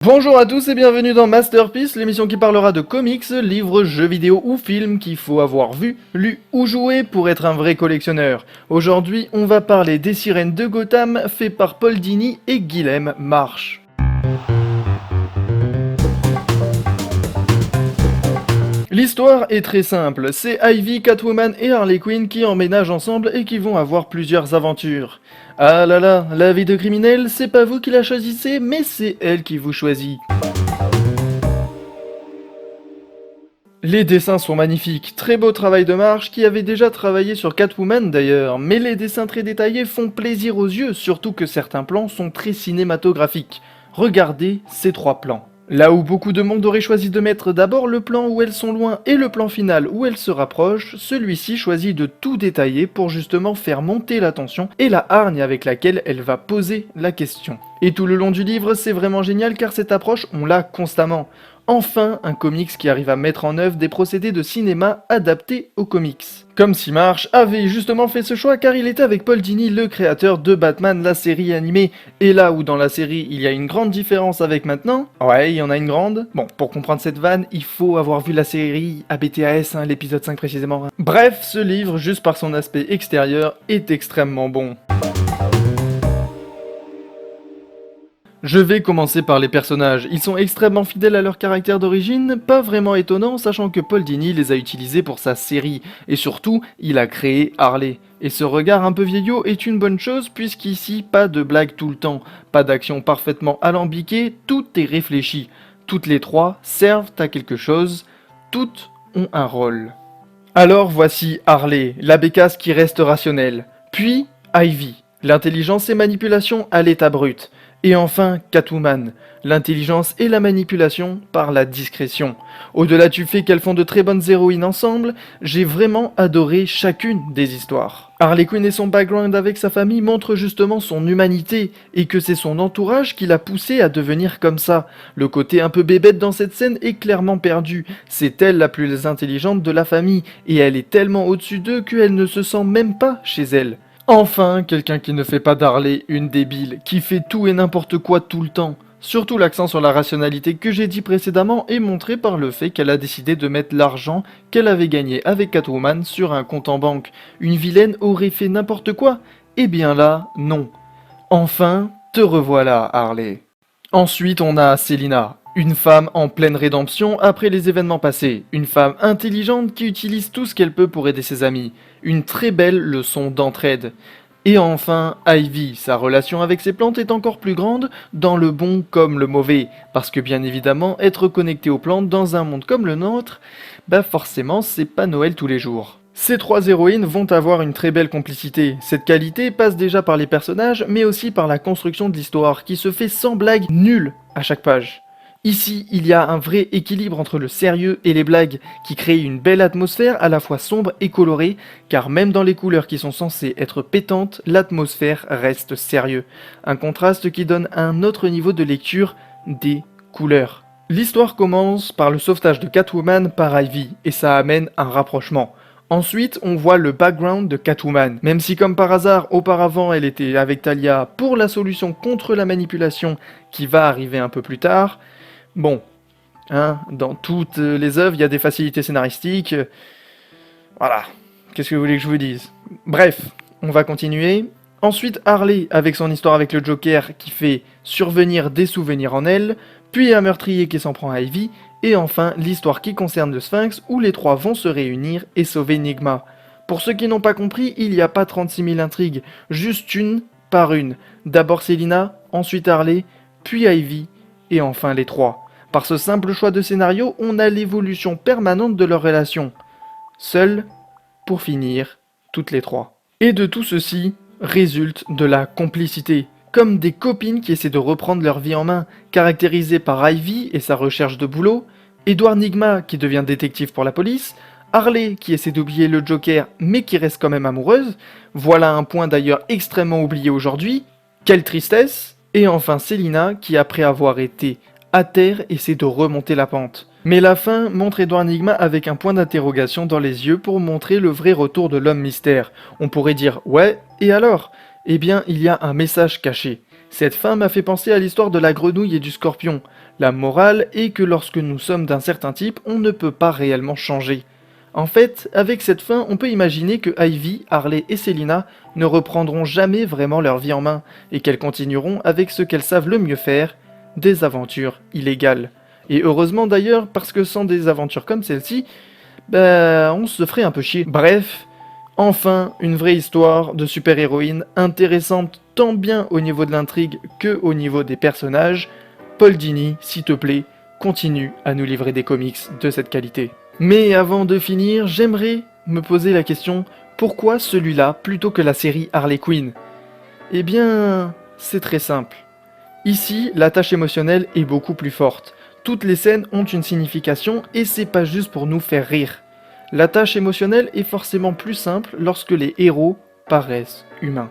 Bonjour à tous et bienvenue dans Masterpiece, l'émission qui parlera de comics, livres, jeux vidéo ou films qu'il faut avoir vu, lu ou joué pour être un vrai collectionneur. Aujourd'hui, on va parler des Sirènes de Gotham, fait par Paul Dini et Guilhem March. L'histoire est très simple, c'est Ivy, Catwoman et Harley Quinn qui emménagent ensemble et qui vont avoir plusieurs aventures. Ah là là, la vie de criminel, c'est pas vous qui la choisissez, mais c'est elle qui vous choisit. Les dessins sont magnifiques, très beau travail de March qui avait déjà travaillé sur Catwoman d'ailleurs, mais les dessins très détaillés font plaisir aux yeux, surtout que certains plans sont très cinématographiques. Regardez ces trois plans. Là où beaucoup de monde aurait choisi de mettre d'abord le plan où elles sont loin et le plan final où elles se rapprochent, celui-ci choisit de tout détailler pour justement faire monter la tension et la hargne avec laquelle elle va poser la question. Et tout le long du livre, c'est vraiment génial car cette approche, on l'a constamment. Enfin, un comics qui arrive à mettre en œuvre des procédés de cinéma adaptés aux comics. Comme si March avait justement fait ce choix car il était avec Paul Dini, le créateur de Batman, la série animée. Et là où dans la série il y a une grande différence avec maintenant, ouais, il y en a une grande. Bon, pour comprendre cette vanne, il faut avoir vu la série ABTAS, l'épisode 5 précisément. Bref, ce livre, juste par son aspect extérieur, est extrêmement bon. Je vais commencer par les personnages. Ils sont extrêmement fidèles à leur caractère d'origine, pas vraiment étonnant sachant que Paul Dini les a utilisés pour sa série, et surtout, il a créé Harley. Et ce regard un peu vieillot est une bonne chose puisqu'ici, pas de blagues tout le temps, pas d'action parfaitement alambiquée, tout est réfléchi. Toutes les trois servent à quelque chose, toutes ont un rôle. Alors voici Harley, la bécasse qui reste rationnelle, puis Ivy, l'intelligence et manipulation à l'état brut. Et enfin, Catwoman, l'intelligence et la manipulation par la discrétion. Au-delà du fait qu'elles font de très bonnes héroïnes ensemble, j'ai vraiment adoré chacune des histoires. Harley Quinn et son background avec sa famille montrent justement son humanité, et que c'est son entourage qui l'a poussée à devenir comme ça. Le côté un peu bébête dans cette scène est clairement perdu. C'est elle la plus intelligente de la famille, et elle est tellement au-dessus d'eux qu'elle ne se sent même pas chez elle. Enfin, quelqu'un qui ne fait pas d'Harley une débile, qui fait tout et n'importe quoi tout le temps. Surtout l'accent sur la rationalité que j'ai dit précédemment est montré par le fait qu'elle a décidé de mettre l'argent qu'elle avait gagné avec Catwoman sur un compte en banque. Une vilaine aurait fait n'importe quoi? Eh bien là, non. Enfin, te revoilà, Harley. Ensuite, on a Selina, une femme en pleine rédemption après les événements passés, une femme intelligente qui utilise tout ce qu'elle peut pour aider ses amis, une très belle leçon d'entraide. Et enfin, Ivy, sa relation avec ses plantes est encore plus grande, dans le bon comme le mauvais, parce que bien évidemment, être connecté aux plantes dans un monde comme le nôtre, bah forcément, c'est pas Noël tous les jours. Ces trois héroïnes vont avoir une très belle complicité. Cette qualité passe déjà par les personnages, mais aussi par la construction de l'histoire, qui se fait sans blague nulle à chaque page. Ici, il y a un vrai équilibre entre le sérieux et les blagues, qui crée une belle atmosphère à la fois sombre et colorée, car même dans les couleurs qui sont censées être pétantes, l'atmosphère reste sérieux. Un contraste qui donne un autre niveau de lecture des couleurs. L'histoire commence par le sauvetage de Catwoman par Ivy, et ça amène un rapprochement. Ensuite, on voit le background de Catwoman. Même si comme par hasard, auparavant, elle était avec Talia pour la solution contre la manipulation qui va arriver un peu plus tard, bon, dans toutes les œuvres, il y a des facilités scénaristiques. Voilà, qu'est-ce que vous voulez que je vous dise? Bref, on va continuer. Ensuite, Harley, avec son histoire avec le Joker qui fait survenir des souvenirs en elle, puis un meurtrier qui s'en prend à Ivy, et enfin l'histoire qui concerne le Sphinx où les trois vont se réunir et sauver Nigma. Pour ceux qui n'ont pas compris, il n'y a pas 36 000 intrigues, juste une par une. D'abord Selina, ensuite Harley, puis Ivy, et enfin les trois. Par ce simple choix de scénario, on a l'évolution permanente de leur relation. Seules, pour finir, toutes les trois. Et de tout ceci résulte de la complicité. Comme des copines qui essaient de reprendre leur vie en main, caractérisées par Ivy et sa recherche de boulot, Edward Nigma qui devient détective pour la police, Harley qui essaie d'oublier le Joker mais qui reste quand même amoureuse, voilà un point d'ailleurs extrêmement oublié aujourd'hui, quelle tristesse, et enfin Selina qui après avoir été à terre essaie de remonter la pente. Mais la fin montre Edward Nigma avec un point d'interrogation dans les yeux pour montrer le vrai retour de l'homme mystère. On pourrait dire ouais, et alors? Eh bien, il y a un message caché. Cette fin m'a fait penser à l'histoire de la grenouille et du scorpion. La morale est que lorsque nous sommes d'un certain type, on ne peut pas réellement changer. En fait, avec cette fin, on peut imaginer que Ivy, Harley et Selina ne reprendront jamais vraiment leur vie en main, et qu'elles continueront avec ce qu'elles savent le mieux faire, des aventures illégales. Et heureusement d'ailleurs, parce que sans des aventures comme celle-ci, on se ferait un peu chier. Bref, enfin, une vraie histoire de super-héroïne intéressante tant bien au niveau de l'intrigue que au niveau des personnages. Paul Dini, s'il te plaît, continue à nous livrer des comics de cette qualité. Mais avant de finir, j'aimerais me poser la question, pourquoi celui-là plutôt que la série Harley Quinn? Eh bien, c'est très simple. Ici, la tâche émotionnelle est beaucoup plus forte. Toutes les scènes ont une signification et c'est pas juste pour nous faire rire. La tâche émotionnelle est forcément plus simple lorsque les héros paraissent humains.